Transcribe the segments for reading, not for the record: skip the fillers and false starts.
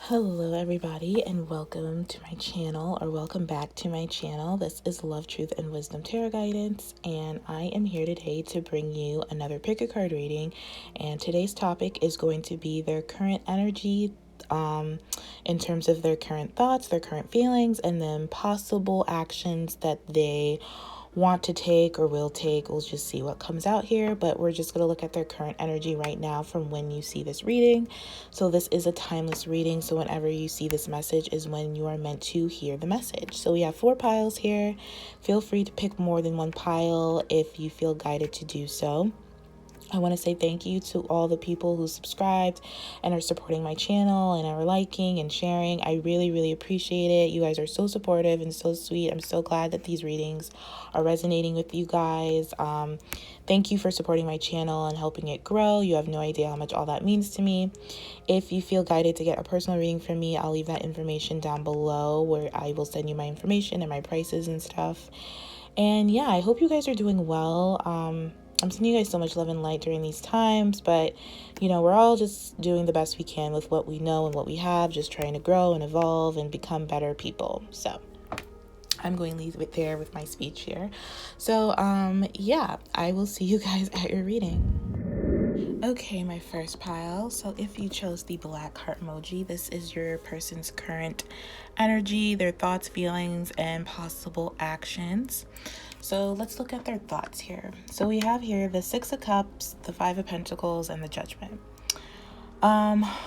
Hello everybody and welcome to my channel, or welcome back to my channel. This is Love, Truth, and Wisdom Tarot Guidance, and I am here today to bring you another pick a card reading. And today's topic is going to be their current energy, in terms of their current thoughts, their current feelings, and then possible actions that they want to take or will take. We'll just see what comes out here, but we're just going to look at their current energy right now from when you see this reading. So this is a timeless reading, so whenever you see this message is when you are meant to hear the message. So we have 4 piles here. Feel free to pick more than one pile if you feel guided to do so. I want to say thank you to all the people who subscribed and are supporting my channel and are liking and sharing. I really appreciate it. You guys are so supportive and so sweet. I'm so glad that these readings are resonating with you guys. Thank you for supporting my channel and helping it grow. You have no idea how much all that means to me. If you feel guided to get a personal reading from me, I'll leave that information down below where I will send you my information and my prices and stuff. And yeah, I hope you guys are doing well. I'm sending you guys so much love and light during these times, but we're all just doing the best we can with what we know and what we have, just trying to grow and evolve and become better people. So I'm going to leave it there with my speech here. So yeah, I will see you guys at your reading. Okay, my first pile. So if you chose the black heart emoji, this is your person's current energy, their thoughts, feelings, and possible actions. So let's look at their thoughts here. So we have here the 6 of Cups, the 5 of Pentacles, and the Judgment.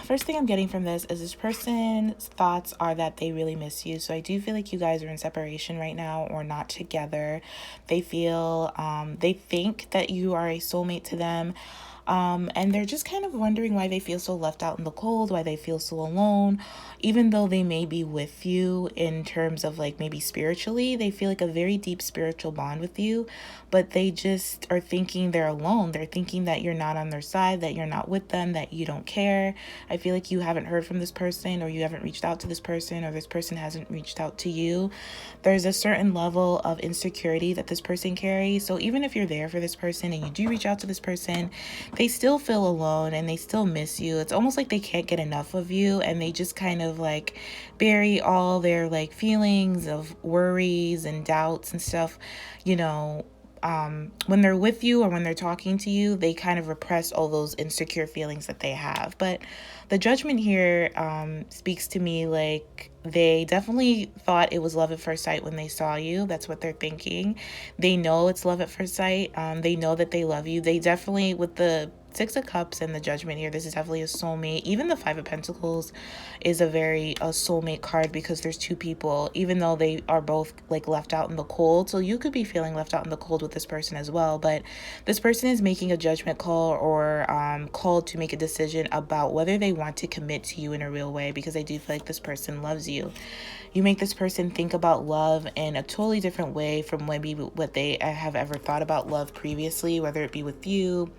First thing I'm getting from this is this person's thoughts are that they really miss you. So I do feel like you guys are in separation right now or not together. They feel, they think that you are a soulmate to them. And they're just kind of wondering why they feel so left out in the cold, why they feel so alone, even though they may be with you in terms of like maybe spiritually, they feel like a very deep spiritual bond with you, but they just are thinking they're alone. They're thinking that you're not on their side, that you're not with them, that you don't care. I feel like you haven't heard from this person, or you haven't reached out to this person, or this person hasn't reached out to you. There's a certain level of insecurity that this person carries. So even if you're there for this person and you do reach out to this person, they still feel alone and they still miss you. It's almost like they can't get enough of you, and they just kind of like bury all their like feelings of worries and doubts and stuff, when they're with you or when they're talking to you, they kind of repress all those insecure feelings that they have. But the Judgment here speaks to me like they definitely thought it was love at first sight when they saw you. That's what they're thinking. They know it's love at first sight. They know that they love you. They definitely, with the 6 of Cups and the Judgment here, this is definitely a soulmate. Even the 5 of Pentacles is a soulmate card, because there's 2 people, even though they are both like left out in the cold. So you could be feeling left out in the cold with this person as well, but this person is making a judgment call, or called to make a decision about whether they want to commit to you in a real way, because I do feel like this person loves you. You make this person think about love in a totally different way from maybe what they have ever thought about love previously, whether it be with you,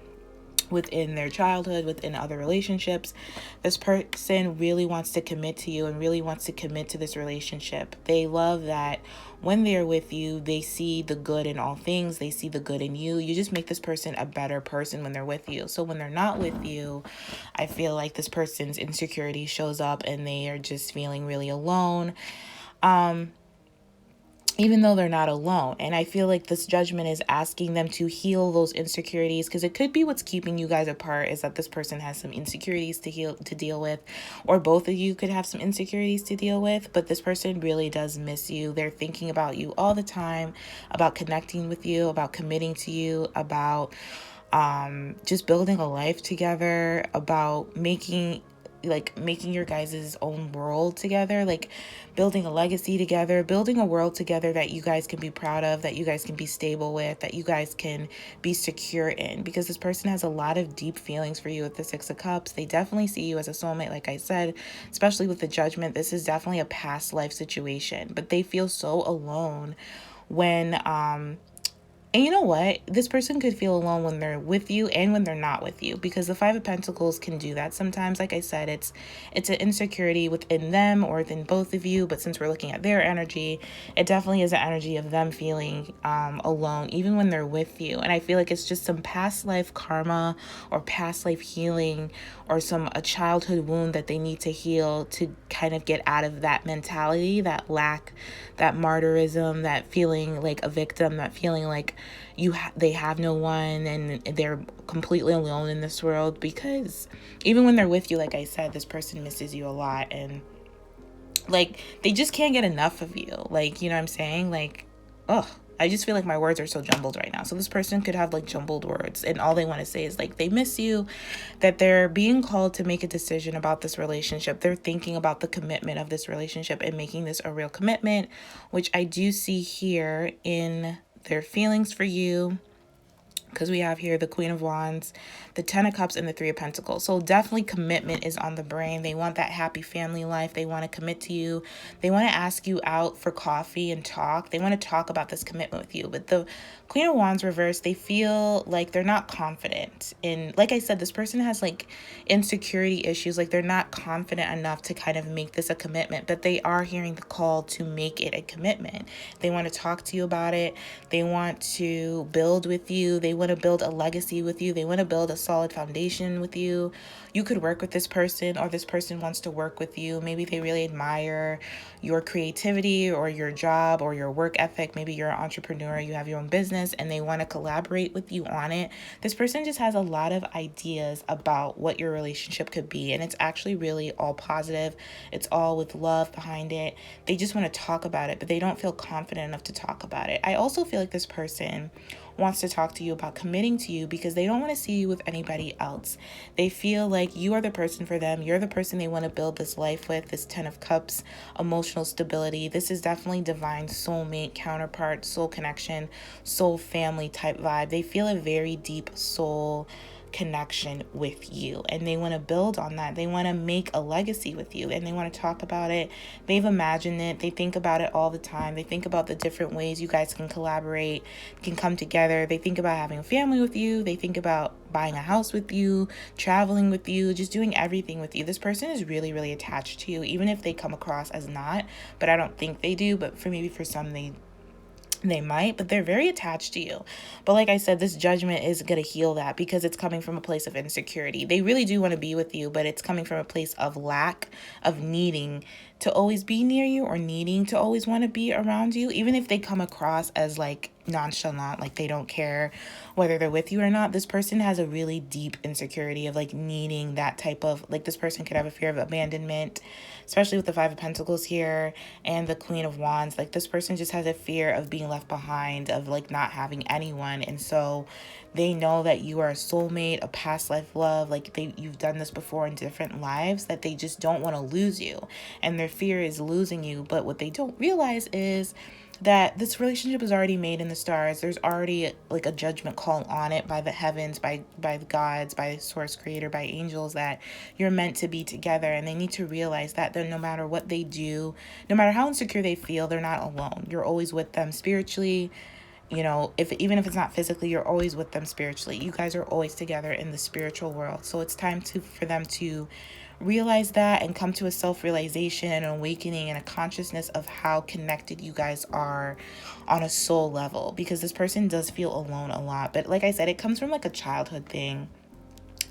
within their childhood, within other relationships. This person really wants to commit to you and really wants to commit to this relationship. They love that when they're with you, they see the good in all things. They see the good in you. You just make this person a better person when they're with you. So when they're not with you, I feel like this person's insecurity shows up and they are just feeling really alone. Even though they're not alone. And I feel like this Judgment is asking them to heal those insecurities, because it could be what's keeping you guys apart is that this person has some insecurities to deal with, or both of you could have some insecurities to deal with, but this person really does miss you. They're thinking about you all the time, about connecting with you, about committing to you, about just building a life together, about making your guys' own world together, like building a legacy together, building a world together that you guys can be proud of, that you guys can be stable with, that you guys can be secure in, because this person has a lot of deep feelings for you with the 6 of Cups. They definitely see you as a soulmate, like I said, especially with the Judgment. This is definitely a past life situation, but they feel so alone when And you know what? This person could feel alone when they're with you and when they're not with you, because the Five of Pentacles can do that sometimes. Like I said, it's an insecurity within them or within both of you. But since we're looking at their energy, it definitely is an energy of them feeling alone, even when they're with you. And I feel like it's just some past life karma or past life healing or a childhood wound that they need to heal to kind of get out of that mentality, that lack, that martyrism, that feeling like a victim, that feeling like they have no one and they're completely alone in this world. Because even when they're with you, like I said, this person misses you a lot, and like they just can't get enough of you. Like, you know what I'm saying? Like, ugh, I just feel like my words are so jumbled right now. So this person could have like jumbled words, and all they want to say is like they miss you, that they're being called to make a decision about this relationship. They're thinking about the commitment of this relationship and making this a real commitment, which I do see here in their feelings for you, because we have here the Queen of Wands, the Ten of Cups, and the Three of Pentacles. So definitely commitment is on the brain. They want that happy family life. They want to commit to you. They want to ask you out for coffee and talk. They want to talk about this commitment with you. But the Queen of Wands reversed, they feel like they're not confident in, like I said, this person has like insecurity issues. Like they're not confident enough to kind of make this a commitment, but they are hearing the call to make it a commitment. They want to talk to you about it. They want to build with you. They want to build a legacy with you. They want to build a solid foundation with you. You could work with this person, or this person wants to work with you. Maybe they really admire your creativity or your job or your work ethic. Maybe you're an entrepreneur, you have your own business, and they want to collaborate with you on it. This person just has a lot of ideas about what your relationship could be, and it's actually really all positive. It's all with love behind it. They just want to talk about it, but they don't feel confident enough to talk about it. I also feel like this person wants to talk to you about committing to you because they don't want to see you with anybody else. They feel like you are the person for them. You're the person they want to build this life with, this Ten of Cups, emotional stability. This is definitely divine soulmate, counterpart, soul connection, soul family type vibe. They feel a very deep soul connection with you, and they want to build on that. They want to make a legacy with you, and they want to talk about it. They've imagined it. They think about it all the time. They think about the different ways you guys can collaborate, can come together. They think about having a family with you. They think about buying a house with you, traveling with you, just doing everything with you. This person is really, really attached to you, even if they come across as not, but I don't think they do. But for some, they might, but they're very attached to you. But like I said, this judgment is going to heal that because it's coming from a place of insecurity. They really do want to be with you, but it's coming from a place of lack, of needing to always be near you or needing to always want to be around you. Even if they come across as like nonchalant, like they don't care whether they're with you or not, this person has a really deep insecurity of like needing that type of, like this person could have a fear of abandonment, especially with the Five of Pentacles here and the Queen of Wands. Like this person just has a fear of being left behind, of like not having anyone. And so they know that you are a soulmate, a past life love, like you've done this before in different lives, that they just don't want to lose you, and their fear is losing you. But what they don't realize is that this relationship is already made in the stars. There's already like a judgment call on it by the heavens, by the gods, by source creator, by angels, that you're meant to be together. And they need to realize that no matter what they do, no matter how insecure they feel, they're not alone. You're always with them spiritually. You know, even if it's not physically, you're always with them spiritually. You guys are always together in the spiritual world. So it's time for them to realize that and come to a self-realization and awakening and a consciousness of how connected you guys are on a soul level, because this person does feel alone a lot. But like I said, it comes from like a childhood thing.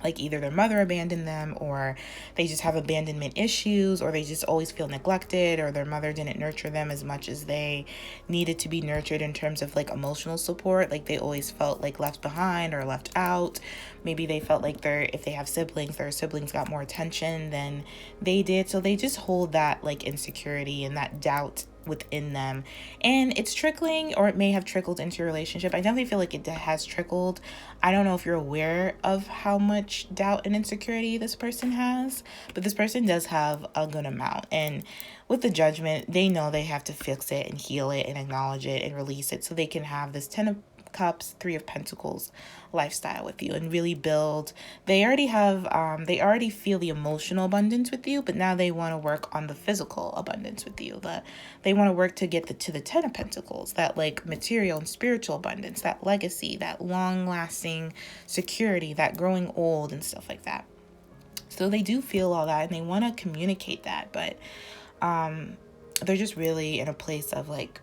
Like either their mother abandoned them, or they just have abandonment issues, or they just always feel neglected, or their mother didn't nurture them as much as they needed to be nurtured in terms of like emotional support. Like they always felt like left behind or left out. Maybe they felt like if they have siblings, their siblings got more attention than they did. So they just hold that like insecurity and that doubt within them, and it's trickling, or it may have trickled into your relationship. I definitely feel like it has trickled. I don't know if you're aware of how much doubt and insecurity this person has, but this person does have a good amount. And with the judgment, they know they have to fix it and heal it and acknowledge it and release it so they can have this Ten of Cups, Three of Pentacles lifestyle with you and really build. They already have, they already feel the emotional abundance with you, but now they want to work on the physical abundance with you. They want to work to get to the Ten of Pentacles, that like material and spiritual abundance, that legacy, that long lasting security, that growing old and stuff like that. So they do feel all that and they want to communicate that, but they're just really in a place of like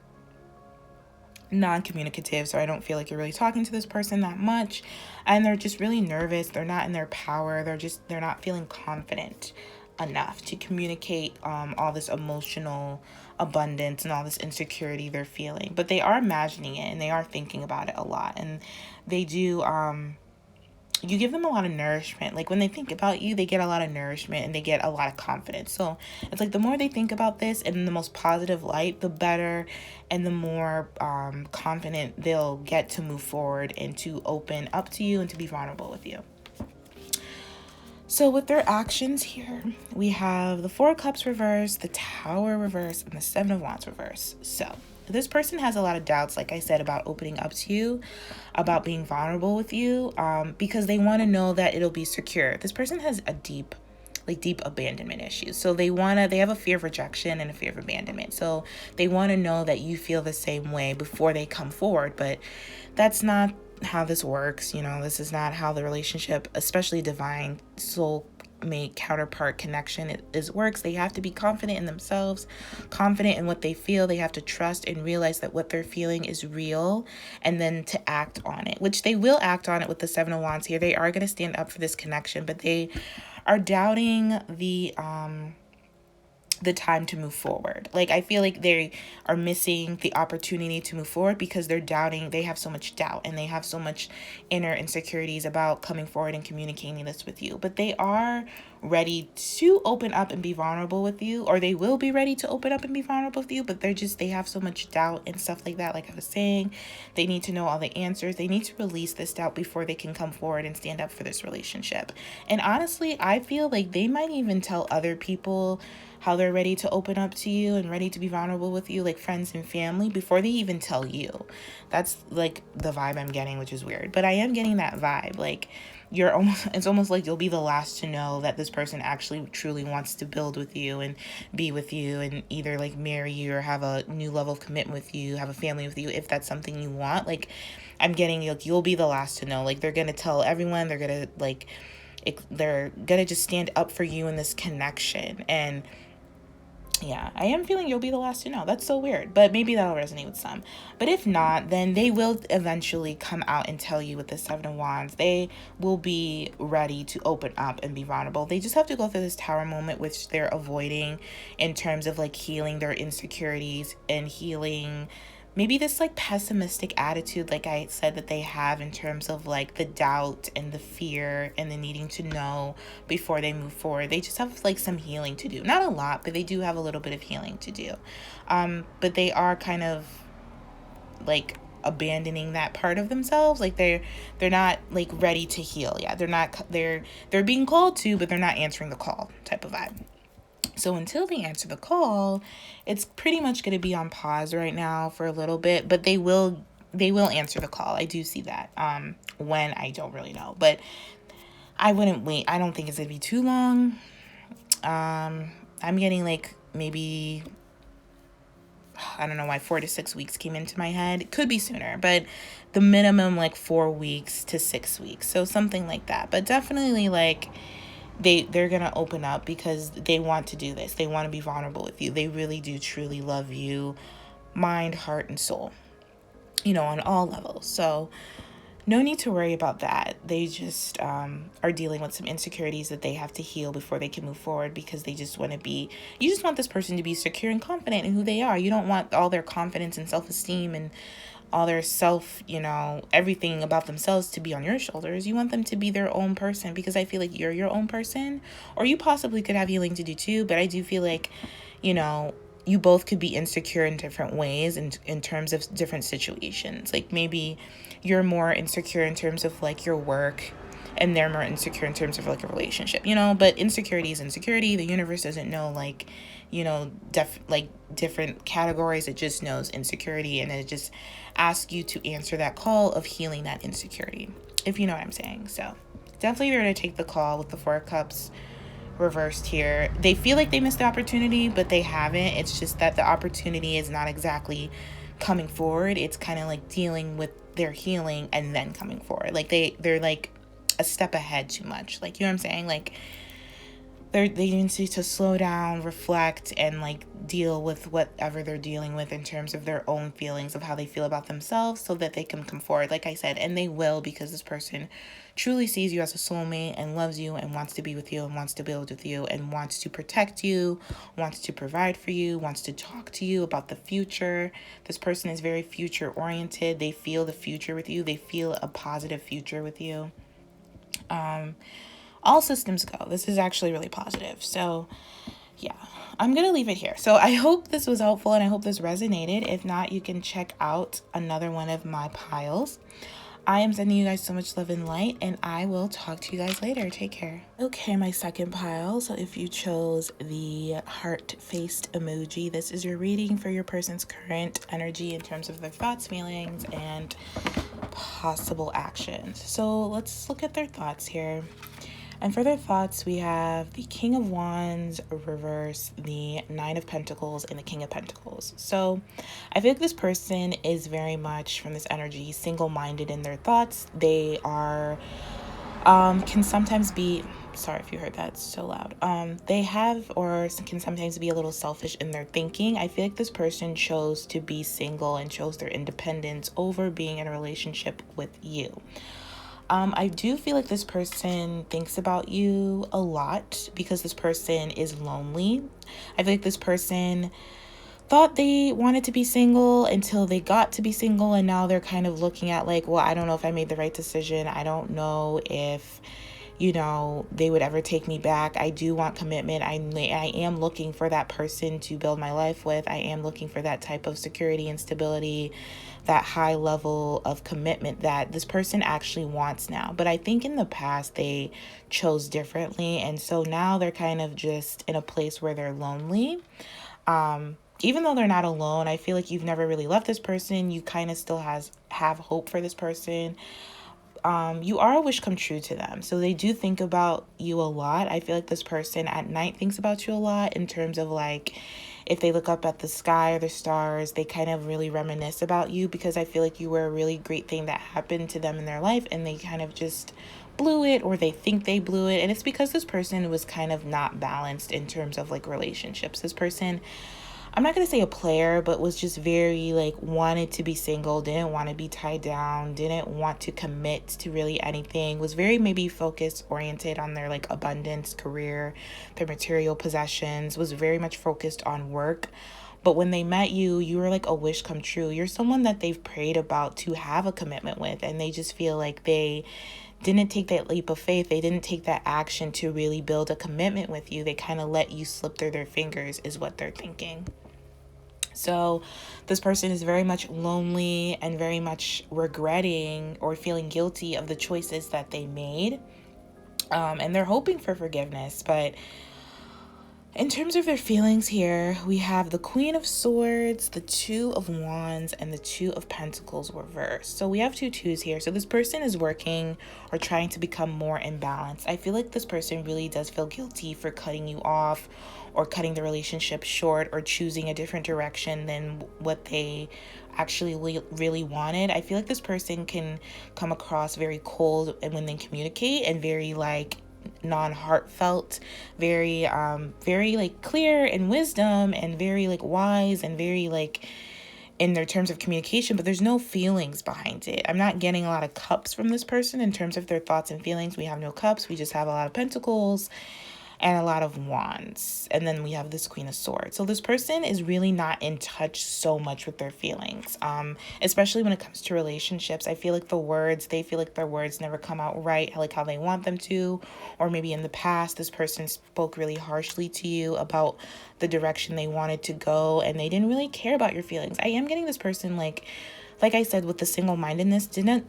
non-communicative. So I don't feel like you're really talking to this person that much, and they're just really nervous. They're not in their power. They're not feeling confident enough to communicate all this emotional abundance and all this insecurity they're feeling, but they are imagining it and they are thinking about it a lot, and they do you give them a lot of nourishment. Like when they think about you, they get a lot of nourishment and they get a lot of confidence. So it's like the more they think about this in the most positive light, the better and the more confident they'll get to move forward and to open up to you and to be vulnerable with you. So with their actions here, we have the Four of Cups reverse, the Tower reverse, and the Seven of Wands reverse. So this person has a lot of doubts, like I said, about opening up to you, about being vulnerable with you, because they want to know that it'll be secure. This person has a deep abandonment issues. So they have a fear of rejection and a fear of abandonment. So they want to know that you feel the same way before they come forward, but that's not how this works. This is not how the relationship, especially divine soul mate counterpart connection works. They have to be confident in themselves, confident in what they feel. They have to trust and realize that what they're feeling is real, and then to act on it, which they will act on it with the Seven of Wands here. They are going to stand up for this connection, but they are doubting the time to move forward. Like I feel like they are missing the opportunity to move forward because they're doubting. They have so much doubt and they have so much inner insecurities about coming forward and communicating this with you. But they are ready to open up and be vulnerable with you, or they will be ready to open up and be vulnerable with you, but they have so much doubt and stuff like that. Like I was saying, they need to know all the answers. They need to release this doubt before they can come forward and stand up for this relationship. And honestly, I feel like they might even tell other people how they're ready to open up to you and ready to be vulnerable with you, like friends and family, before they even tell you. That's like the vibe I'm getting, which is weird, but I am getting that vibe. Like it's almost like you'll be the last to know that this person actually truly wants to build with you and be with you and either like marry you or have a new level of commitment with you, have a family with you, if that's something you want. Like I'm getting like you'll be the last to know. Like they're gonna tell everyone. They're gonna just stand up for you in this connection. And yeah, I am feeling you'll be the last to know. That's so weird, but maybe that'll resonate with some. But if not, then they will eventually come out and tell you with the Seven of Wands. They will be ready to open up and be vulnerable. They just have to go through this Tower moment, which they're avoiding in terms of like healing their insecurities and healing maybe this like pessimistic attitude, like I said, that they have in terms of like the doubt and the fear and the needing to know before they move forward. They just have like some healing to do. Not a lot, but they do have a little bit of healing to do. But they are kind of like abandoning that part of themselves. Like they're not like ready to heal. Yeah, they're being called to, but they're not answering the call type of vibe. So until they answer the call, it's pretty much going to be on pause right now for a little bit, but they will answer the call. I do see that. When, I don't really know, but I wouldn't wait. I don't think it's going to be too long. I'm getting like maybe, I don't know why 4 to 6 weeks came into my head. It could be sooner, but the minimum like 4 weeks to 6 weeks. So something like that, but definitely like they're going to open up because they want to do this. They want to be vulnerable with you. They really do truly love you, mind, heart, and soul, on all levels. So no need to worry about that. They just are dealing with some insecurities that they have to heal before they can move forward, because they just want to you just want this person to be secure and confident in who they are. You don't want all their confidence and self-esteem and all their everything about themselves to be on your shoulders. You want them to be their own person, because I feel like you're your own person, or you possibly could have healing to do too. But I do feel like, you both could be insecure in different ways in terms of different situations. Like maybe you're more insecure in terms of like your work and they're more insecure in terms of like a relationship, you know. But insecurity is insecurity. The universe doesn't know like, you know, different categories. It just knows insecurity, and it just asks you to answer that call of healing that insecurity, if you know what I'm saying. So definitely you're going to take the call with the Four of Cups reversed here. They feel like they missed the opportunity, but they haven't. It's just that the opportunity is not exactly coming forward. It's kind of like dealing with their healing and then coming forward. Like they're like a step ahead too much. Like, you know what I'm saying? Like they need to slow down, reflect, and like deal with whatever they're dealing with in terms of their own feelings of how they feel about themselves, so that they can come forward, like I said. And they will, because this person truly sees you as a soulmate and loves you and wants to be with you and wants to build with you and wants to protect you, wants to provide for you, wants to talk to you about the future. This person is very future oriented. They feel the future with you. They feel a positive future with you. All systems go. This is actually really positive. So yeah, I'm going to leave it here. So I hope this was helpful and I hope this resonated. If not, you can check out another one of my piles. I am sending you guys so much love and light, and I will talk to you guys later. Take care. Okay, my second pile. So if you chose the heart-faced emoji, this is your reading for your person's current energy in terms of their thoughts, feelings, and possible actions. So let's look at their thoughts here. And for their thoughts, we have the King of Wands reverse, the Nine of Pentacles, and the King of Pentacles. So I feel like this person is very much, from this energy, single-minded in their thoughts. They are, can sometimes be, sorry if you heard that, it's so loud. They have or can sometimes be a little selfish in their thinking. I feel like this person chose to be single and chose their independence over being in a relationship with you. I do feel like this person thinks about you a lot because this person is lonely. I feel like this person thought they wanted to be single until they got to be single, and now they're kind of looking at like, well, I don't know if I made the right decision. I don't know if, you know, they would ever take me back. I do want commitment. I am looking for that person to build my life with. I am looking for that type of security and stability, that high level of commitment that this person actually wants now. But I think in the past they chose differently, and so now they're kind of just in a place where they're lonely. Even though they're not alone, I feel like you've never really left this person. You kind of still have hope for this person. You are a wish come true to them. So they do think about you a lot. I feel like this person at night thinks about you a lot in terms of like, if they look up at the sky or the stars, they kind of really reminisce about you, because I feel like you were a really great thing that happened to them in their life, and they kind of just blew it, or they think they blew it. And it's because this person was kind of not balanced in terms of like relationships. This person, I'm not going to say a player, but was just very like wanted to be single, didn't want to be tied down, didn't want to commit to really anything, was very maybe focused, oriented on their like abundance, career, their material possessions, was very much focused on work. But when they met you, you were like a wish come true. You're someone that they've prayed about to have a commitment with, and they just feel like they didn't take that leap of faith. They didn't take that action to really build a commitment with you. They kind of let you slip through their fingers, is what they're thinking. So this person is very much lonely and very much regretting or feeling guilty of the choices that they made. And they're hoping for forgiveness, but in terms of their feelings here, we have the Queen of Swords, the Two of Wands, and the Two of Pentacles reversed. So we have two twos here. So this person is working or trying to become more in balance. I feel like this person really does feel guilty for cutting you off or cutting the relationship short or choosing a different direction than what they actually really wanted. I feel like this person can come across very cold and when they communicate, and very like non-heartfelt, very like clear in wisdom, and very like wise, and very like in their terms of communication, but there's no feelings behind it. I'm not getting a lot of cups from this person in terms of their thoughts and feelings. We have no cups. We just have a lot of pentacles and a lot of wands. And then we have this Queen of Swords. So this person is really not in touch so much with their feelings, especially when it comes to relationships. I feel like they feel like their words never come out right, like how they want them to. Or maybe in the past, this person spoke really harshly to you about the direction they wanted to go, and they didn't really care about your feelings. I am getting this person like like I said, with the single-mindedness, didn't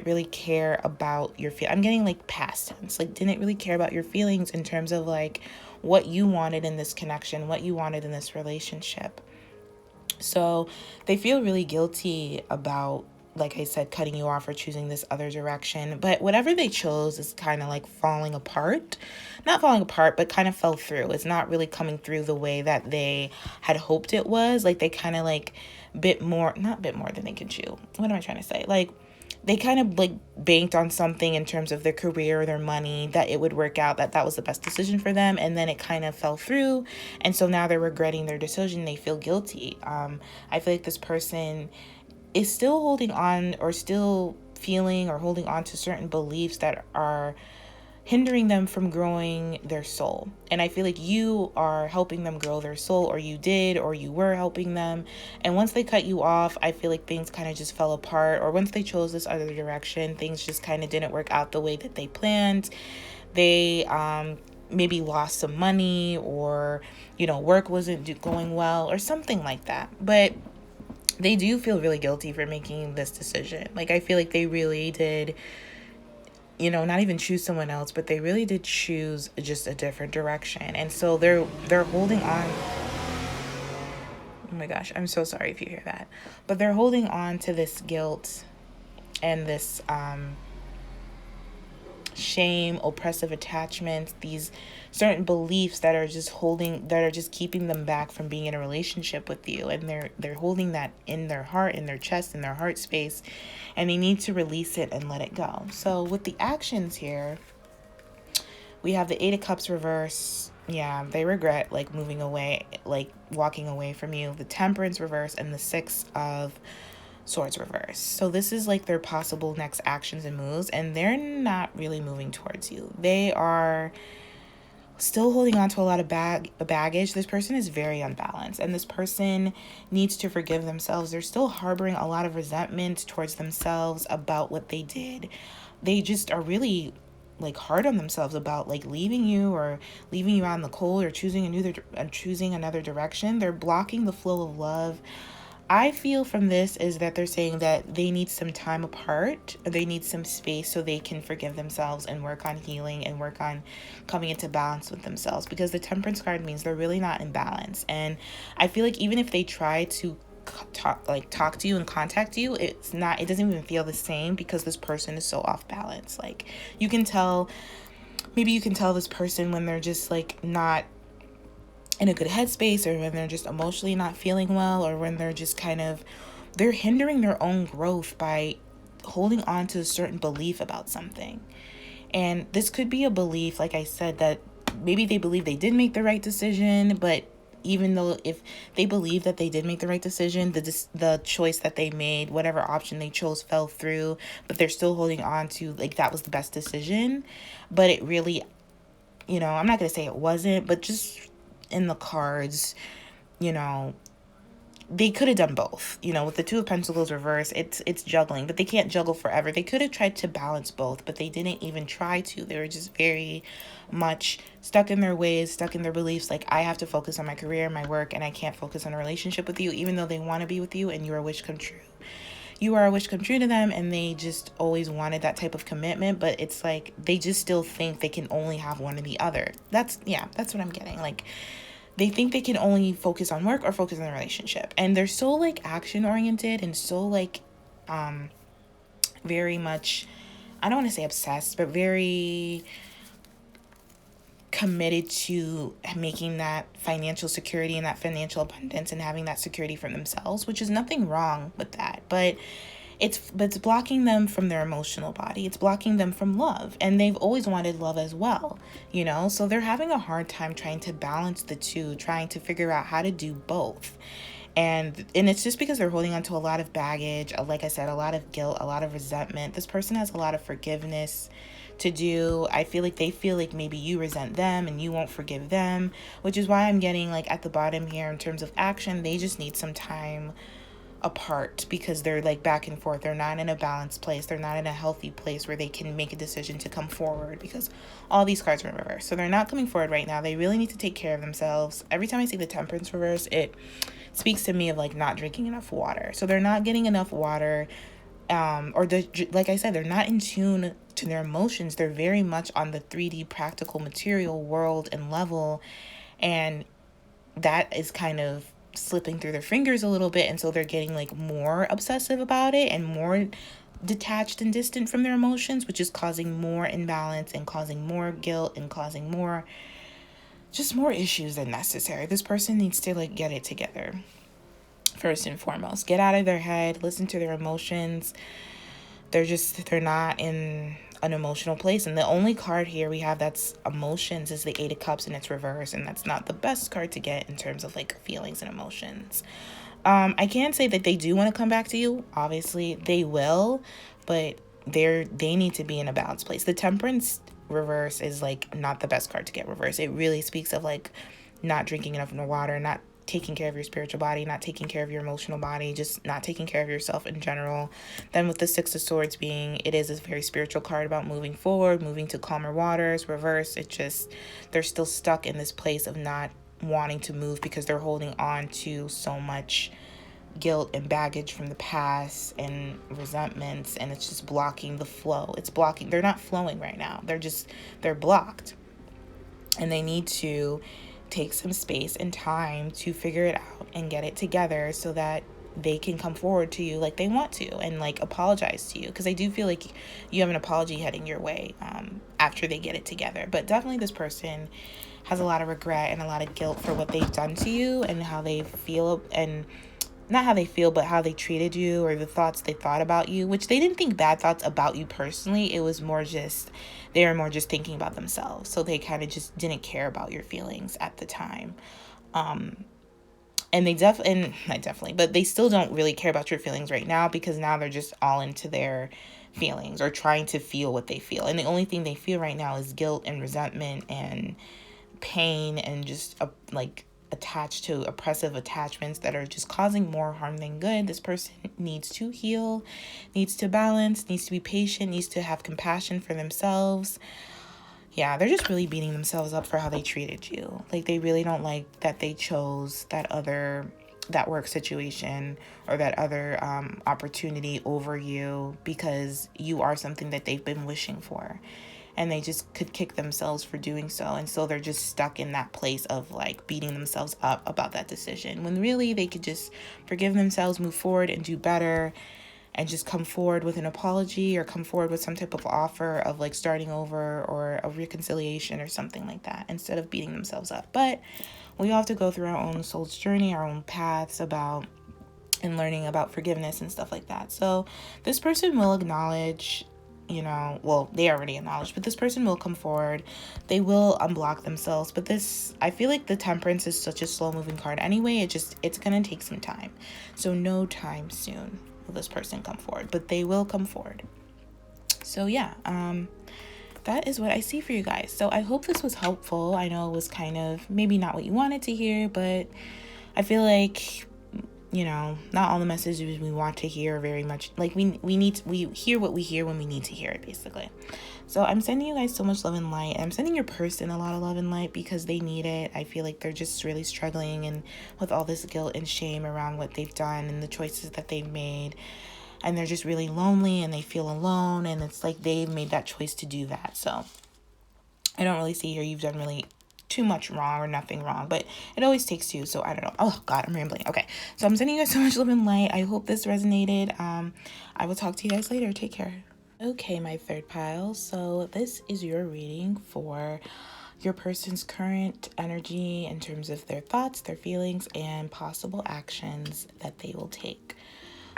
really care about your feel. I'm getting like past tense, like didn't really care about your feelings in terms of like what you wanted in this connection, what you wanted in this relationship. So they feel really guilty about, like I said, cutting you off or choosing this other direction. But whatever they chose is kind of like falling apart. Not falling apart, but kind of fell through. It's not really coming through the way that they had hoped it was. Like they kind of like not bit more than they can chew. What am I trying to say? Like they kind of like banked on something in terms of their career, their money, that it would work out, that was the best decision for them. And then it kind of fell through. And so now they're regretting their decision. They feel guilty. I feel like this person is still holding on or still feeling or holding on to certain beliefs that are hindering them from growing their soul. And I feel like you are helping them grow their soul, or you did, or you were helping them. And once they cut you off, I feel like things kind of just fell apart. Or once they chose this other direction, things just kind of didn't work out the way that they planned. They maybe lost some money, or, work wasn't going well, or something like that. But they do feel really guilty for making this decision. Like, I feel like they really did, not even choose someone else, but they really did choose just a different direction. And so they're holding on. Oh my gosh, I'm so sorry if you hear that. But they're holding on to this guilt and this shame, oppressive attachments, these certain beliefs that are just keeping them back from being in a relationship with you. And they're holding that in their heart, in their chest, in their heart space, and they need to release it and let it go. So with the actions here, we have the 8 of Cups reverse. Yeah, they regret like moving away, like walking away from you. The Temperance reverse and the 6 of Swords reverse. So this is like their possible next actions and moves, and they're not really moving towards you. They are still holding on to a lot of baggage. This person is very unbalanced, and this person needs to forgive themselves. They're still harboring a lot of resentment towards themselves about what they did. They just are really like hard on themselves about like leaving you out in the cold, or choosing another direction. They're blocking the flow of love. I feel from this is that they're saying that they need some time apart. They need some space so they can forgive themselves and work on healing and work on coming into balance with themselves, because the Temperance card means they're really not in balance. And I feel like even if they try to talk to you and contact you, it doesn't even feel the same, because this person is so off balance. Like you can tell this person when they're just like not in a good headspace, or when they're just emotionally not feeling well, or when they're just they're hindering their own growth by holding on to a certain belief about something. And this could be a belief, like I said, that maybe they believe they did make the right decision, but even though if they believe that they did make the right decision, the choice that they made, whatever option they chose, fell through, but they're still holding on to like that was the best decision. But it really, I'm not going to say it wasn't, but just in the cards, they could have done both. With the 2 of Pentacles reverse, it's juggling, but they can't juggle forever. They could have tried to balance both, but they didn't even try to. They were just very much stuck in their ways, stuck in their beliefs. Like, I have to focus on my career, my work, and I can't focus on a relationship with you, even though they want to be with you and you're a wish come true. You are a wish come true to them, and they just always wanted that type of commitment, but it's like they just still think they can only have one or the other. That's what I'm getting. Like, they think they can only focus on work or focus on the relationship. And they're so like action oriented and so like very much, I don't want to say obsessed, but very committed to making that financial security and that financial abundance and having that security for themselves, which is nothing wrong with that. But it's blocking them from their emotional body. It's blocking them from love. And they've always wanted love as well, so they're having a hard time trying to balance the two, trying to figure out how to do both. And it's just because they're holding on to a lot of baggage, like I said, a lot of guilt, a lot of resentment. This person has a lot of forgiveness to do. I feel like they feel like maybe you resent them and you won't forgive them, which is why I'm getting like at the bottom here in terms of action, they just need some time apart, because they're like back and forth. They're not in a balanced place. They're not in a healthy place where they can make a decision to come forward, because all these cards are in reverse. So they're not coming forward right now. They really need to take care of themselves. Every time I see the Temperance reverse, it speaks to me of like not drinking enough water. So they're not getting enough water, like I said, they're not in tune to their emotions. They're very much on the 3D practical material world and level, and that is kind of slipping through their fingers a little bit, and so they're getting like more obsessive about it and more detached and distant from their emotions, which is causing more imbalance and causing more guilt and causing more issues than necessary. This person needs to like get it together. First and foremost, get out of their head, listen to their emotions. They're not in an emotional place. And the only card here we have that's emotions is the Eight of Cups, and it's reverse, and that's not the best card to get in terms of like feelings and emotions. I can say that they do want to come back to you. Obviously they will, but they need to be in a balanced place. The Temperance reverse is like not the best card to get reverse. It really speaks of like not drinking enough water, not taking care of your spiritual body, not taking care of your emotional body, just not taking care of yourself in general. Then with the Six of Swords being, it is a very spiritual card about moving forward, moving to calmer waters. Reverse, it just, they're still stuck in this place of not wanting to move because they're holding on to so much guilt and baggage from the past and resentments, and it's just blocking the flow. It's blocking, they're not flowing right now. They're blocked, and they need to take some space and time to figure it out and get it together so that they can come forward to you like they want to and like apologize to you, because I do feel like you have an apology heading your way after they get it together. But definitely this person has a lot of regret and a lot of guilt for what they've done to you and how they feel, and not how they feel, but how they treated you or the thoughts they thought about you, which they didn't think bad thoughts about you personally. It was more just, they were more just thinking about themselves. So they kind of just didn't care about your feelings at the time. And but they still don't really care about your feelings right now, because now they're just all into their feelings or trying to feel what they feel. And the only thing they feel right now is guilt and resentment and pain and just attached to oppressive attachments that are just causing more harm than good. This person needs to heal, needs to balance, needs to be patient, needs to have compassion for themselves. Yeah, they're just really beating themselves up for how they treated you. Like, they really don't like that they chose that work situation or that other opportunity over you, because you are something that they've been wishing for. And they just could kick themselves for doing so. And so they're just stuck in that place of like beating themselves up about that decision, when really they could just forgive themselves, move forward and do better, and just come forward with an apology or come forward with some type of offer of like starting over or a reconciliation or something like that, instead of beating themselves up. But we all have to go through our own soul's journey, our own paths about and learning about forgiveness and stuff like that. So this person will acknowledge, they already acknowledge, but this person will come forward. They will unblock themselves. But I feel like the Temperance is such a slow moving card anyway. It's going to take some time. So no time soon will this person come forward, but they will come forward. So yeah, that is what I see for you guys. So I hope this was helpful. I know it was kind of maybe not what you wanted to hear, but I feel like, not all the messages we want to hear are very much like we hear what we hear when we need to hear it, basically. So I'm sending you guys so much love and light. I'm sending your person a lot of love and light because they need it. I feel like they're just really struggling and with all this guilt and shame around what they've done and the choices that they've made. And they're just really lonely and they feel alone, and it's like they've made that choice to do that. So I don't really see here you've done really too much wrong or nothing wrong, but it always takes two. So I don't know. Oh God, I'm rambling. Okay. So I'm sending you guys so much love and light. I hope this resonated. I will talk to you guys later. Take care. Okay, my third pile. So this is your reading for your person's current energy in terms of their thoughts, their feelings, and possible actions that they will take.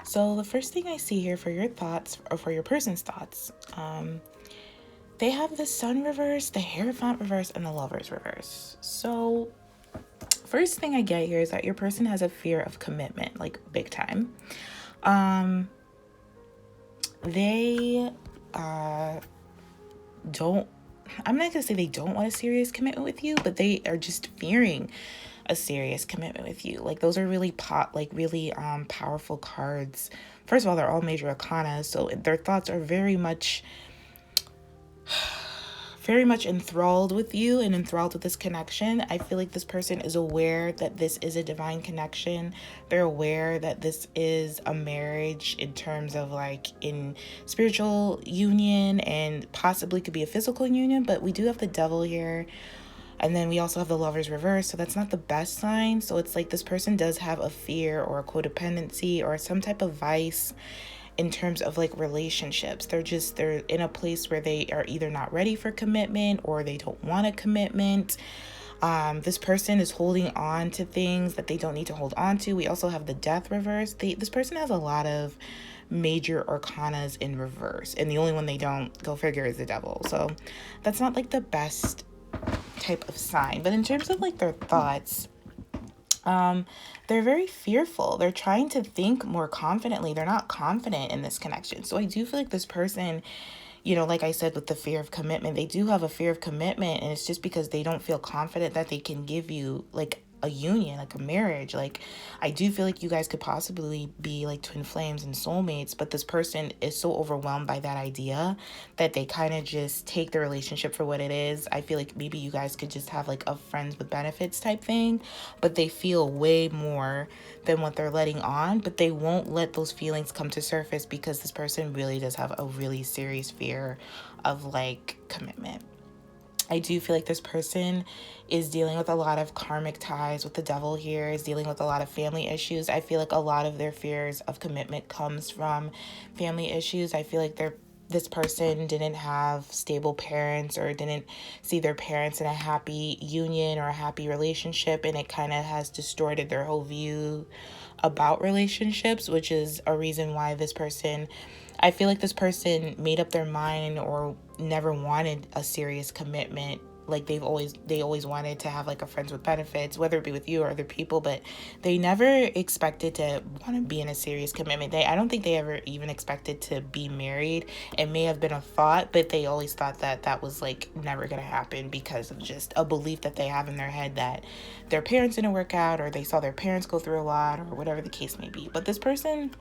So the first thing I see here for your thoughts, or for your person's thoughts, they have the Sun reverse, the Hierophant reverse, and the Lovers reverse. So first thing I get here is that your person has a fear of commitment, like big time. They don't, I'm not going to say they don't want a serious commitment with you, but they are just fearing a serious commitment with you. Like, those are really powerful cards. First of all, they're all major arcana, so their thoughts are very much very much enthralled with you and enthralled with this connection. I feel like this person is aware that this is a divine connection. They're aware that this is a marriage in terms of like in spiritual union, and possibly could be a physical union, but we do have the devil here. And then we also have the Lovers reverse, so that's not the best sign. So it's like this person does have a fear or a codependency or some type of vice in terms of like relationships. They're in a place where they are either not ready for commitment or they don't want a commitment. This person is holding on to things that they don't need to hold on to. We also have the Death reverse. This person has a lot of major arcanas in reverse, and the only one they don't, go figure, is the devil. So that's not like the best type of sign. But in terms of like their thoughts, they're very fearful. They're trying to think more confidently. They're not confident in this connection. So I do feel like this person, like I said, with the fear of commitment, they do have a fear of commitment, and it's just because they don't feel confident that they can give you like a union, like a marriage. Like, I do feel like you guys could possibly be like twin flames and soulmates, but this person is so overwhelmed by that idea that they kind of just take the relationship for what it is. I feel like maybe you guys could just have like a friends with benefits type thing, but they feel way more than what they're letting on, but they won't let those feelings come to surface because this person really does have a really serious fear of like commitment. I do feel like this person is dealing with a lot of karmic ties with the devil here, is dealing with a lot of family issues. I feel like a lot of their fears of commitment comes from family issues. I feel like this person didn't have stable parents or didn't see their parents in a happy union or a happy relationship, and it kind of has distorted their whole view about relationships, which is a reason why I feel like this person made up their mind or never wanted a serious commitment. Like they always wanted to have like a friends with benefits, whether it be with you or other people, but they never expected to want to be in a serious commitment. I don't think they ever even expected to be married. It may have been a thought, but they always thought that that was like never going to happen because of just a belief that they have in their head that their parents didn't work out, or they saw their parents go through a lot, or whatever the case may be. But this person,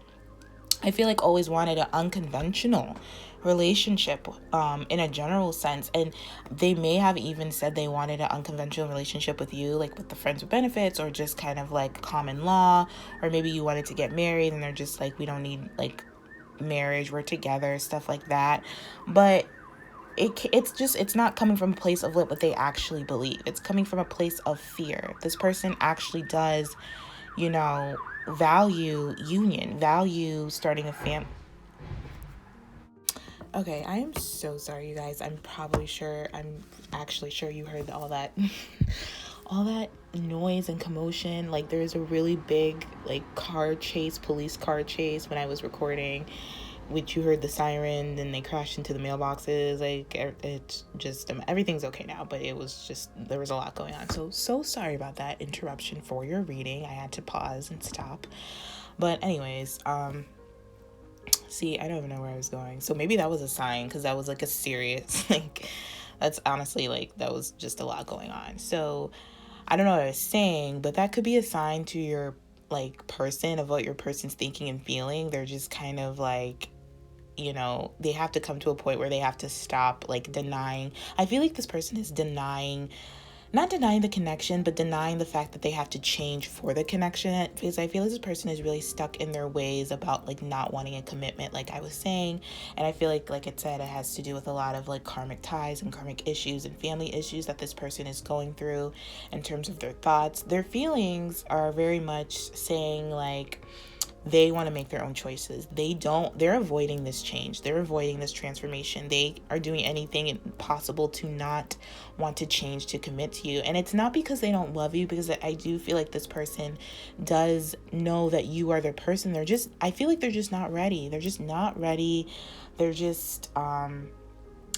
I feel like, always wanted an unconventional relationship in a general sense. And they may have even said they wanted an unconventional relationship with you, like with the friends with benefits, or just kind of like common law, or maybe you wanted to get married and they're just like, we don't need like marriage, we're together, stuff like that. But it's not coming from a place of what they actually believe. It's coming from a place of fear. This person actually does, value union, value starting a family. Okay, I am so sorry, you guys. I'm actually sure you heard all that, all that noise and commotion. Like, there's a really big, like, police car chase when I was recording, which you heard the siren, then they crashed into the mailboxes. Like, it's just, everything's okay now, but it was just, there was a lot going on. So sorry about that interruption for your reading. I had to pause and stop. But anyways, see, I don't even know where I was going. So maybe that was a sign, because that was like a serious, like, that's honestly, like, that was just a lot going on. So I don't know what I was saying, but that could be a sign to your, like, person of what your person's thinking and feeling. They're just kind of like, they have to come to a point where they have to stop, like, denying. I feel like this person is not denying the connection, but denying the fact that they have to change for the connection, because I feel like this person is really stuck in their ways about, like, not wanting a commitment, like I was saying. And I feel like it said, it has to do with a lot of, like, karmic ties and karmic issues and family issues that this person is going through in terms of their thoughts. Their feelings are very much saying, like, they want to make their own choices. They're avoiding this change. They're avoiding this transformation. They are doing anything possible to not want to change, to commit to you. And it's not because they don't love you, because I do feel like this person does know that you are their person. I feel like they're just not ready. They're just not ready. They're just,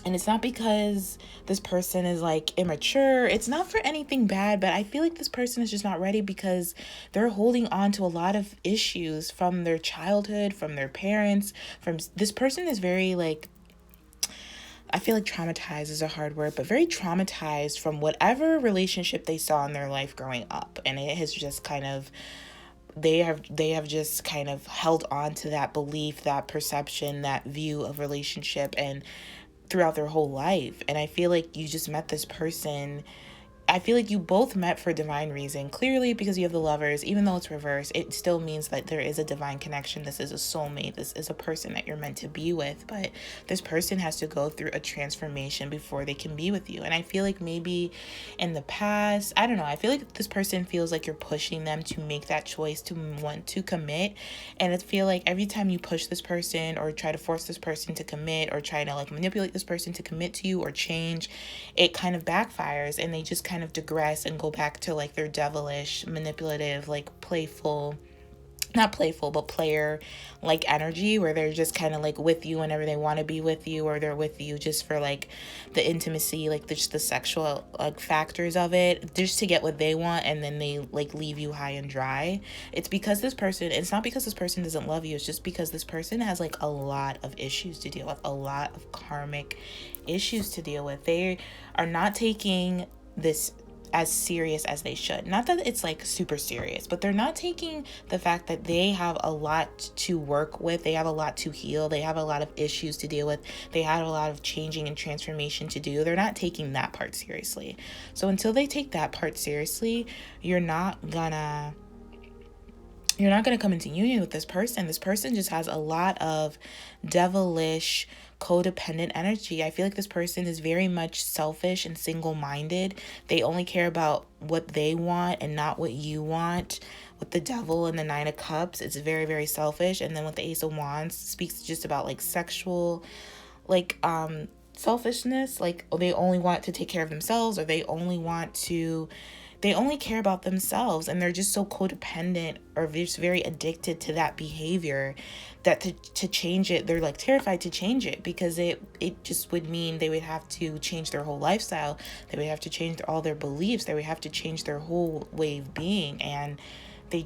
and it's not because this person is, like, immature. It's not for anything bad, but I feel like this person is just not ready because they're holding on to a lot of issues from their childhood, from their parents. This person is very, like, I feel like traumatized is a hard word, but very traumatized from whatever relationship they saw in their life growing up. And it has just kind of, they have just kind of held on to that belief, that perception, that view of relationship, and throughout their whole life. And I feel like you just met this person. I feel like you both met for divine reason. Clearly, because you have the Lovers, even though it's reversed, it still means that there is a divine connection. This is a soulmate. This is a person that you're meant to be with. But this person has to go through a transformation before they can be with you. And I feel like maybe in the past, I don't know, I feel like this person feels like you're pushing them to make that choice to want to commit. And I feel like every time you push this person or try to force this person to commit or try to like manipulate this person to commit to you or change, it kind of backfires and they just kind of digress and go back to like their devilish, manipulative, like playful, not playful, but player like energy, where they're just kind of like with you whenever they want to be with you, or they're with you just for like the intimacy, like just the sexual like factors of it, just to get what they want, and then they like leave you high and dry. It's not because this person doesn't love you, it's just because this person has like a lot of issues to deal with, a lot of karmic issues to deal with. They are not taking this as serious as they should. Not that it's like super serious, but they're not taking the fact that they have a lot to work with. They have a lot to heal. They have a lot of issues to deal with. They have a lot of changing and transformation to do. They're not taking that part seriously. So until they take that part seriously, you're not gonna come into union with this person. This person just has a lot of devilish, codependent energy. I feel like this person is very much selfish and single-minded. They only care about what they want and not what you want. With the Devil and the Nine of Cups, it's very, very selfish. And then with the Ace of Wands, speaks just about like sexual, like selfishness. Like they only want to take care of themselves, or they only care about themselves, and they're just so codependent or just very addicted to that behavior that to change it, they're like terrified to change it, because it just would mean they would have to change their whole lifestyle. They would have to change all their beliefs. They would have to change their whole way of being, and they're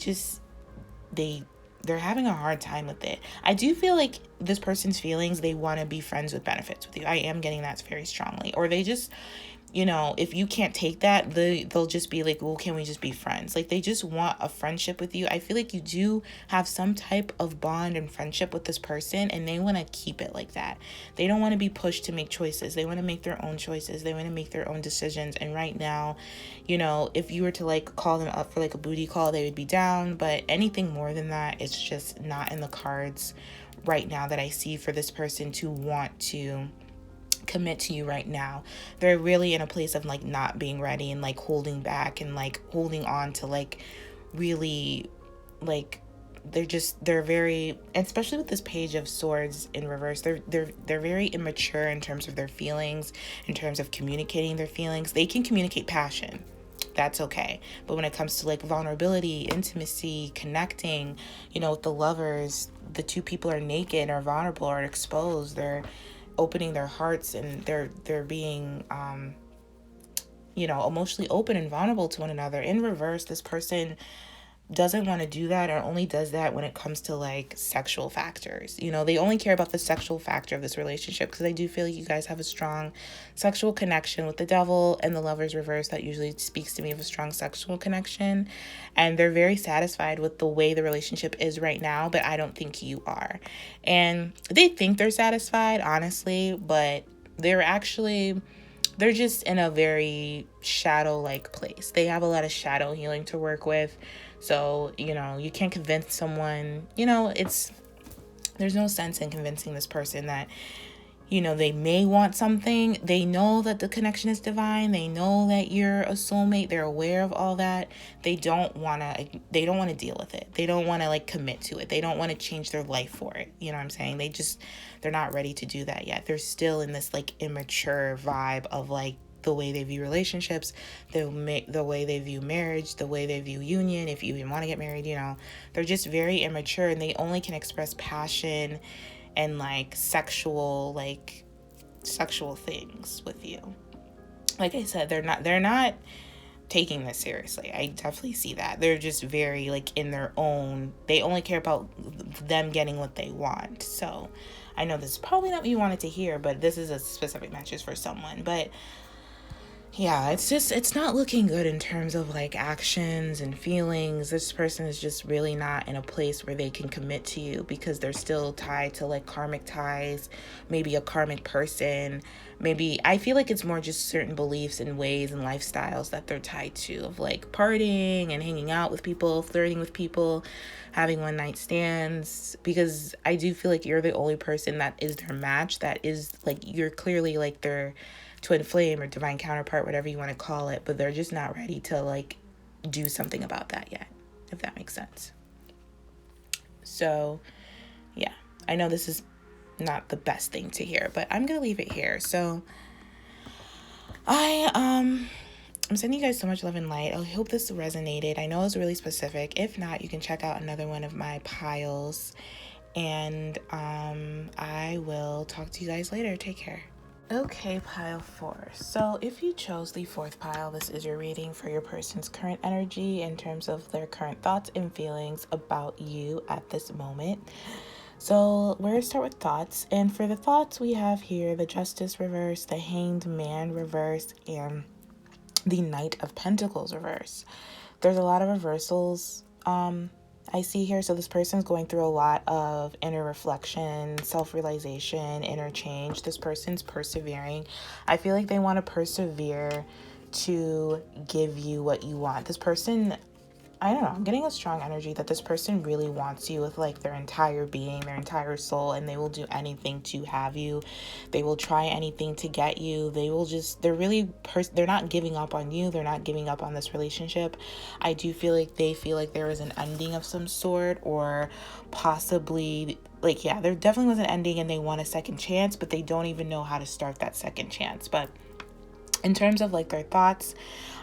having a hard time with it. I do feel like this person's feelings, they want to be friends with benefits with you. I am getting that very strongly. Or they just, if you can't take that, they'll just be like, well, can we just be friends? Like they just want a friendship with you. I feel like you do have some type of bond and friendship with this person, and they want to keep it like that. They don't want to be pushed to make choices. They want to make their own choices. They want to make their own decisions. And right now, if you were to like call them up for like a booty call, they would be down. But anything more than that, it's just not in the cards right now that I see for this person to want to commit to you right now. They're really in a place of like not being ready and like holding back and like holding on to like really like they're very, especially with this Page of Swords in reverse, they're very immature in terms of their feelings, in terms of communicating their feelings. They can communicate passion, that's okay, but when it comes to like vulnerability, intimacy, connecting, with the Lovers, the two people are naked or vulnerable or exposed. They're opening their hearts, and they're being emotionally open and vulnerable to one another. In reverse, this person doesn't want to do that, or only does that when it comes to like sexual factors. They only care about the sexual factor of this relationship, because I do feel like you guys have a strong sexual connection. With the Devil and the Lovers reverse, that usually speaks to me of a strong sexual connection, and they're very satisfied with the way the relationship is right now, but I don't think you are. And they think they're satisfied, honestly, but they're just in a very shadow-like place. They have a lot of shadow healing to work with. So, you can't convince someone, there's no sense in convincing this person that, they may want something. They know that the connection is divine. They know that you're a soulmate. They're aware of all that. They don't want to deal with it. They don't want to like commit to it. They don't want to change their life for it. You know what I'm saying? They're not ready to do that yet. They're still in this like immature vibe of like the way they view relationships, the way they view marriage, the way they view union, if you even want to get married. They're just very immature, and they only can express passion and like sexual things with you. Like I said, they're not taking this seriously. I definitely see that. They're just very like in their own, they only care about them getting what they want. So I know this is probably not what you wanted to hear, but this is a specific message for someone. But Yeah, it's not looking good in terms of like actions and feelings. This person is just really not in a place where they can commit to you because they're still tied to like karmic ties, maybe a karmic person. Maybe I feel like it's more just certain beliefs and ways and lifestyles that they're tied to, of like partying and hanging out with people, flirting with people, having one night stands, because I do feel like you're the only person that is their match, that is like, you're clearly like their twin flame or divine counterpart, whatever you want to call it, but they're just not ready to like do something about that yet, if that makes sense. So yeah, I know this is not the best thing to hear, but I'm gonna leave it here. So I'm sending you guys so much love and light. I hope this resonated. I know it was really specific. If not, you can check out another one of my piles, and I will talk to you guys later. Take care. Okay, pile 4. So if you chose the 4th pile, this is your reading for your person's current energy in terms of their current thoughts and feelings about you at this moment. So we're going to start with thoughts. And for the thoughts, we have here the Justice reverse, the Hanged Man reverse, and the Knight of Pentacles reverse. There's a lot of reversals I see here. So this person's going through a lot of inner reflection, self-realization, inner change. This person's persevering. I feel like they want to persevere to give you what you want. This person, I don't know, I'm getting a strong energy that this person really wants you with like their entire being, their entire soul, and they will do anything to have you. They will try anything to get you. They will just, they're really, they're not giving up on you. They're not giving up on this relationship. I do feel like they feel like there was an ending of some sort, or possibly like, yeah, there definitely was an ending and they want a second chance, but they don't even know how to start that second chance. But in terms of like their thoughts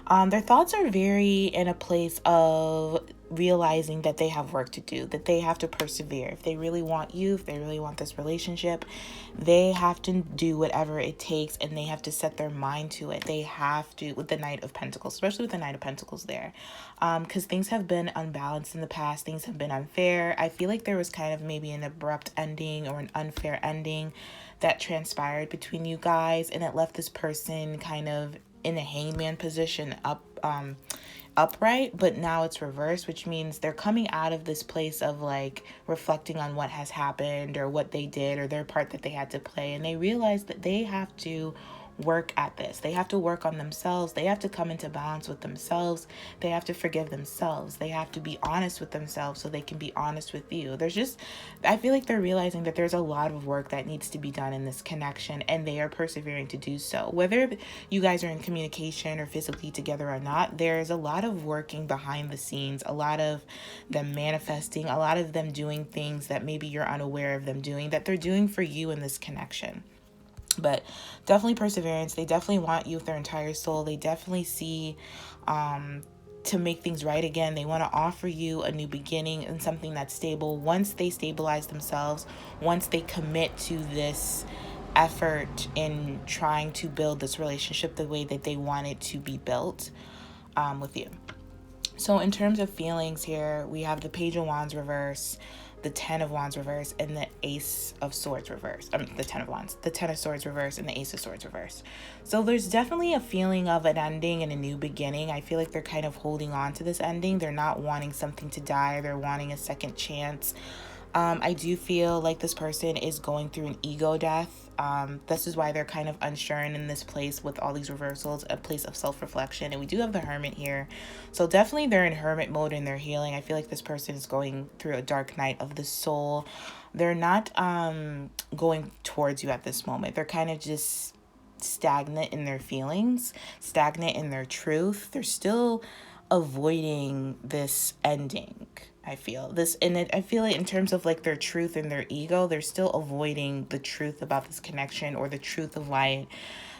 are very in a place of realizing that they have work to do, that they have to persevere. If they really want you, if they really want this relationship, they have to do whatever it takes, and they have to set their mind to it. They have to, with the Knight of Pentacles, especially with the Knight of Pentacles there, because things have been unbalanced in the past. Things have been unfair. I feel like there was kind of maybe an abrupt ending or an unfair ending that transpired between you guys, and it left this person kind of in a hangman position, upright, but now it's reversed, which means they're coming out of this place of like reflecting on what has happened or what they did or their part that they had to play, and they realize that they have to work at this. They have to work on themselves. They have to come into balance with themselves. They have to forgive themselves. They have to be honest with themselves so they can be honest with you. I feel like they're realizing that there's a lot of work that needs to be done in this connection, and they are persevering to do so. Whether you guys are in communication or physically together or not, there's a lot of working behind the scenes, a lot of them manifesting, a lot of them doing things that maybe you're unaware of them doing, that they're doing for you in this connection. But definitely perseverance. They definitely want you with their entire soul. They definitely see to make things right again. They want to offer you a new beginning and something that's stable. Once they stabilize themselves, once they commit to this effort in trying to build this relationship the way that they want it to be built with you. So in terms of feelings here, we have the Page of Wands reverse, the 10 of Wands reverse, and the Ace of Swords reverse. The 10 of Wands, the 10 of Swords reverse, and the Ace of Swords reverse. So there's definitely a feeling of an ending and a new beginning. I feel like they're kind of holding on to this ending. They're not wanting something to die. They're wanting a second chance. I do feel like this person is going through an ego death. This is why they're kind of unsure and in this place with all these reversals, a place of self-reflection. And we do have the Hermit here. So definitely they're in hermit mode and they're healing. I feel like this person is going through a dark night of the soul. They're not going towards you at this moment. They're kind of just stagnant in their feelings, stagnant in their truth. They're still avoiding this ending. I feel this, and I feel like in terms of like their truth and their ego, they're still avoiding the truth about this connection, or the truth of why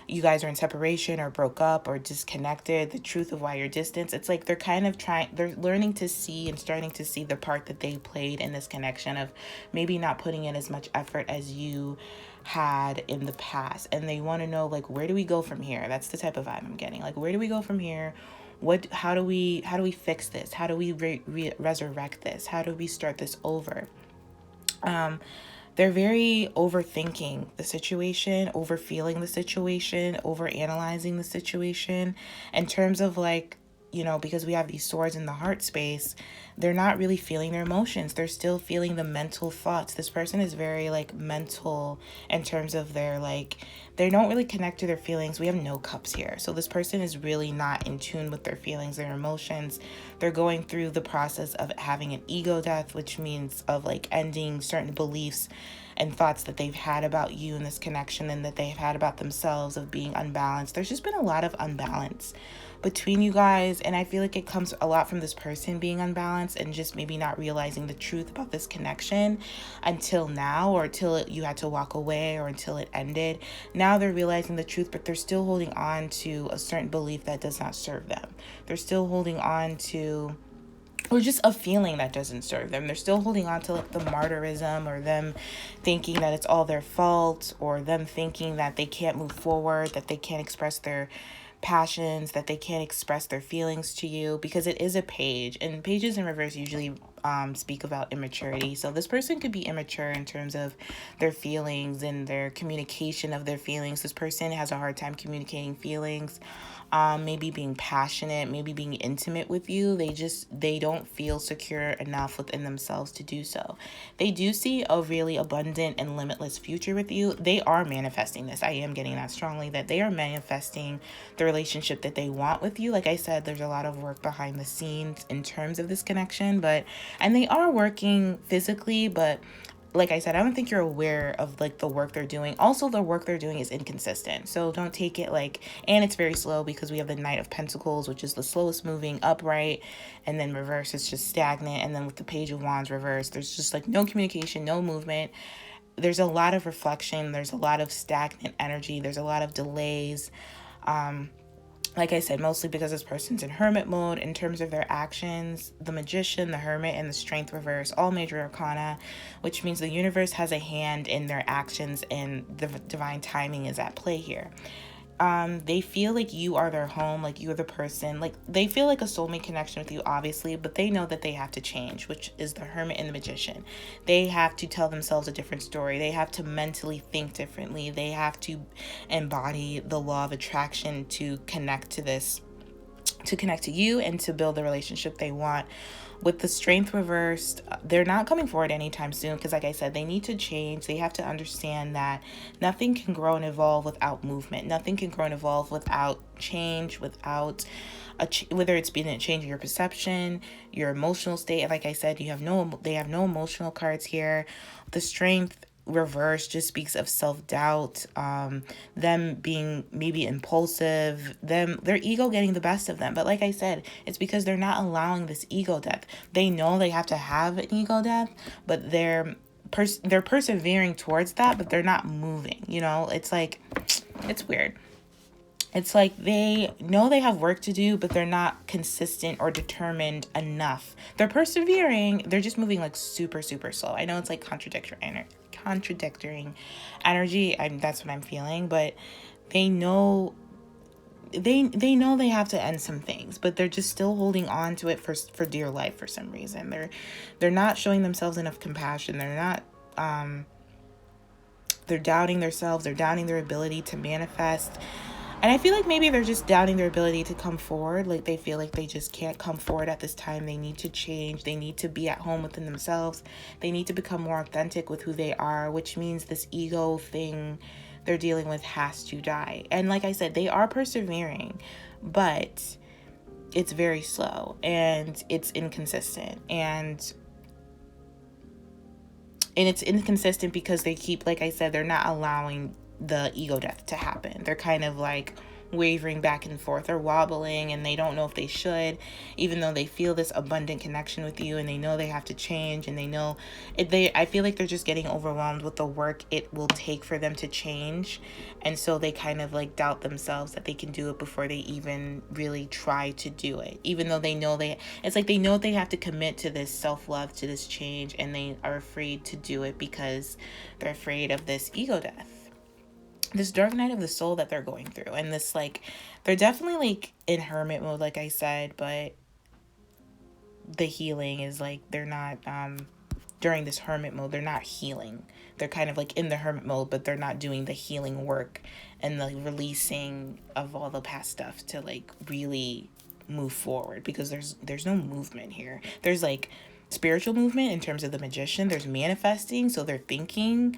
you guys are in separation or broke up or disconnected, the truth of why you're distant. It's like they're kind of they're learning to see and starting to see the part that they played in this connection of maybe not putting in as much effort as you had in the past. And they want to know, like, where do we go from here? That's the type of vibe I'm getting. Like, where do we go from here? How do we fix this? How do we resurrect this? How do we start this over? They're they're very overthinking the situation, overfeeling the situation, overanalyzing the situation in terms of like, because we have these swords in the heart space, they're not really feeling their emotions. They're still feeling the mental thoughts. This person is very like mental in terms of their like, they don't really connect to their feelings. We have no cups here. So this person is really not in tune with their feelings, their emotions. They're going through the process of having an ego death, which means of like ending certain beliefs and thoughts that they've had about you in this connection and that they've had about themselves of being unbalanced. There's just been a lot of unbalance between you guys, and I feel like it comes a lot from this person being unbalanced and just maybe not realizing the truth about this connection until now, or until you had to walk away, or until it ended. Now they're realizing the truth, but they're still holding on to a certain belief that does not serve them. They're still holding on to, or just a feeling that doesn't serve them. They're still holding on to like the martyrism, or them thinking that it's all their fault, or them thinking that they can't move forward, that they can't express their passions, that they can't express their feelings to you, because it is a page, and pages in reverse usually speak about immaturity. So this person could be immature in terms of their feelings and their communication of their feelings. This person has a hard time communicating feelings, maybe being passionate, maybe being intimate with you. They don't feel secure enough within themselves to do so. They do see a really abundant and limitless future with you. They are manifesting this. I am getting that strongly, that they are manifesting the relationship that they want with you. Like I said, there's a lot of work behind the scenes in terms of this connection, and they are working physically, but like I said, I don't think you're aware of like the work they're doing. Also, the work they're doing is inconsistent. So don't take it like, and it's very slow, because we have the Knight of Pentacles, which is the slowest moving upright, and then reverse is just stagnant. And then with the Page of Wands reverse, there's just like no communication, no movement. There's a lot of reflection. There's a lot of stagnant energy. There's a lot of delays. Like I said, mostly because this person's in hermit mode in terms of their actions. The Magician, the Hermit, and the Strength reverse, all major arcana, which means the universe has a hand in their actions and the divine timing is at play here. They feel like you are their home, like you're the person, like they feel like a soulmate connection with you, obviously, but they know that they have to change, which is the Hermit and the Magician. They have to tell themselves a different story. They have to mentally think differently. They have to embody the law of attraction to connect to this, to connect to you and to build the relationship they want. With the Strength reversed, they're not coming forward anytime soon, because like I said, they need to change. They have to understand that nothing can grow and evolve without movement. Nothing can grow and evolve without change, without whether it's been a change in your perception, your emotional state. Like I said, they have no emotional cards here. The Strength reverse just speaks of self-doubt, them being maybe impulsive, their ego getting the best of them. But like I said, it's because they're not allowing this ego death. They know they have to have an ego death, but they're persevering towards that, but they're not moving. It's like, it's weird. It's like they know they have work to do, but they're not consistent or determined enough. They're persevering. They're just moving like super, super slow. I know it's like contradictory energy. That's what I'm feeling, but they know they know they have to end some things, but they're just still holding on to it for dear life for some reason. They're not showing themselves enough compassion. They're not they're doubting themselves. They're doubting their ability to manifest. And I feel like maybe they're just doubting their ability to come forward. Like they feel like they just can't come forward at this time. They need to change. They need to be at home within themselves. They need to become more authentic with who they are, which means this ego thing they're dealing with has to die. And like I said, they are persevering, but it's very slow and it's inconsistent. And it's inconsistent because they keep, like I said, they're not allowing the ego death to happen. They're kind of like wavering back and forth or wobbling, and they don't know if they should, even though they feel this abundant connection with you and they know they have to change, and they know I feel like they're just getting overwhelmed with the work it will take for them to change. And so they kind of like doubt themselves that they can do it before they even really try to do it, even though they know it's like they know they have to commit to this self-love, to this change, and they are afraid to do it because they're afraid of this ego death, this dark night of the soul that they're going through. And this, like, they're definitely like in hermit mode, like I said, but the healing is like they're not during this hermit mode, they're not healing. They're kind of like in the hermit mode, but they're not doing the healing work and the releasing of all the past stuff to like really move forward, because there's no movement here. There's like spiritual movement in terms of the magician. There's manifesting, so they're thinking,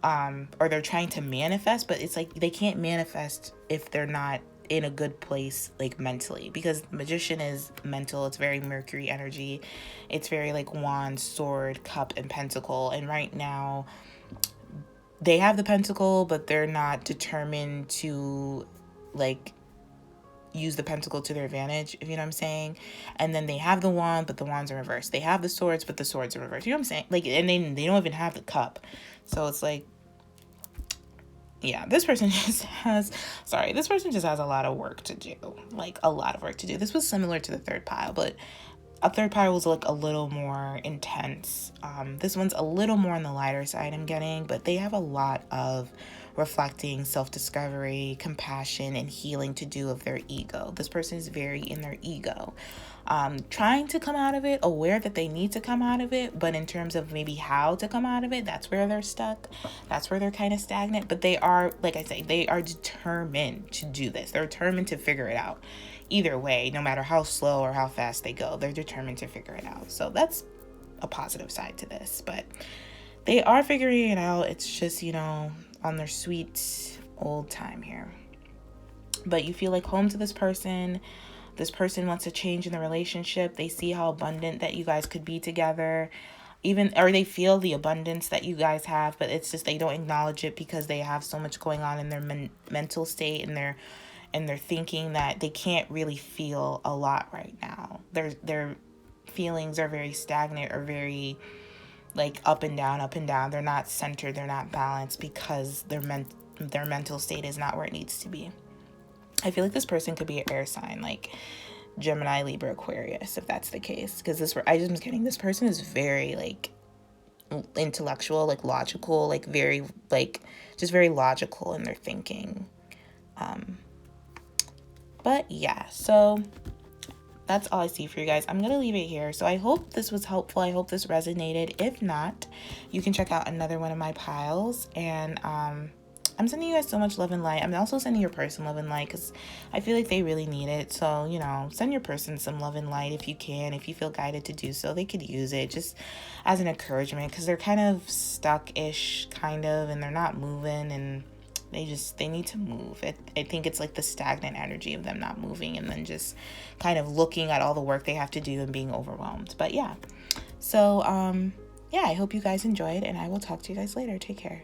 or they're trying to manifest, but it's like they can't manifest if they're not in a good place, like mentally, because the magician is mental. It's very Mercury energy. It's very like wand, sword, cup, and pentacle. And right now they have the pentacle, but they're not determined to like use the pentacle to their advantage, if you know what I'm saying. And then they have the wand, but the wands are reversed. They have the swords, but the swords are reversed. You know what I'm saying? Like, and they don't even have the cup. So it's like, yeah, this person just has a lot of work to do. Like, a lot of work to do. This was similar to the third pile, but a third pile was like a little more intense. This one's a little more on the lighter side, I'm getting, but they have a lot of reflecting, self-discovery, compassion, and healing to do of their ego. This person is very in their ego, trying to come out of it, aware that they need to come out of it, but in terms of maybe how to come out of it, that's where they're stuck. That's where they're kind of stagnant, but they are, like I say, they are determined to do this. They're determined to figure it out. Either way, no matter how slow or how fast they go, they're determined to figure it out. So that's a positive side to this, but they are figuring it out. It's just, you know, on their sweet old time here. But you feel like home to this person. This person wants to change in the relationship. They see how abundant that you guys could be together, or they feel the abundance that you guys have, but it's just they don't acknowledge it because they have so much going on in their mental state and their thinking that they can't really feel a lot right now. Their feelings are very stagnant or very like up and down, up and down. They're not centered, they're not balanced because their mental state is not where it needs to be. I feel like this person could be an air sign, like Gemini, Libra, Aquarius, if that's the case. Because I'm just kidding. This person is very like intellectual, like logical, like very like just very logical in their thinking. But yeah, so that's all I see for you guys. I'm going to leave it here. So I hope this was helpful. I hope this resonated. If not, you can check out another one of my piles. And I'm sending you guys so much love and light. I'm also sending your person love and light because I feel like they really need it. So, you know, send your person some love and light if you can. If you feel guided to do so, they could use it just as an encouragement because they're kind of stuck-ish, kind of, and they're not moving, and they need to move. I think it's like the stagnant energy of them not moving and then just kind of looking at all the work they have to do and being overwhelmed. But yeah, so yeah, I hope you guys enjoyed, and I will talk to you guys later. Take care.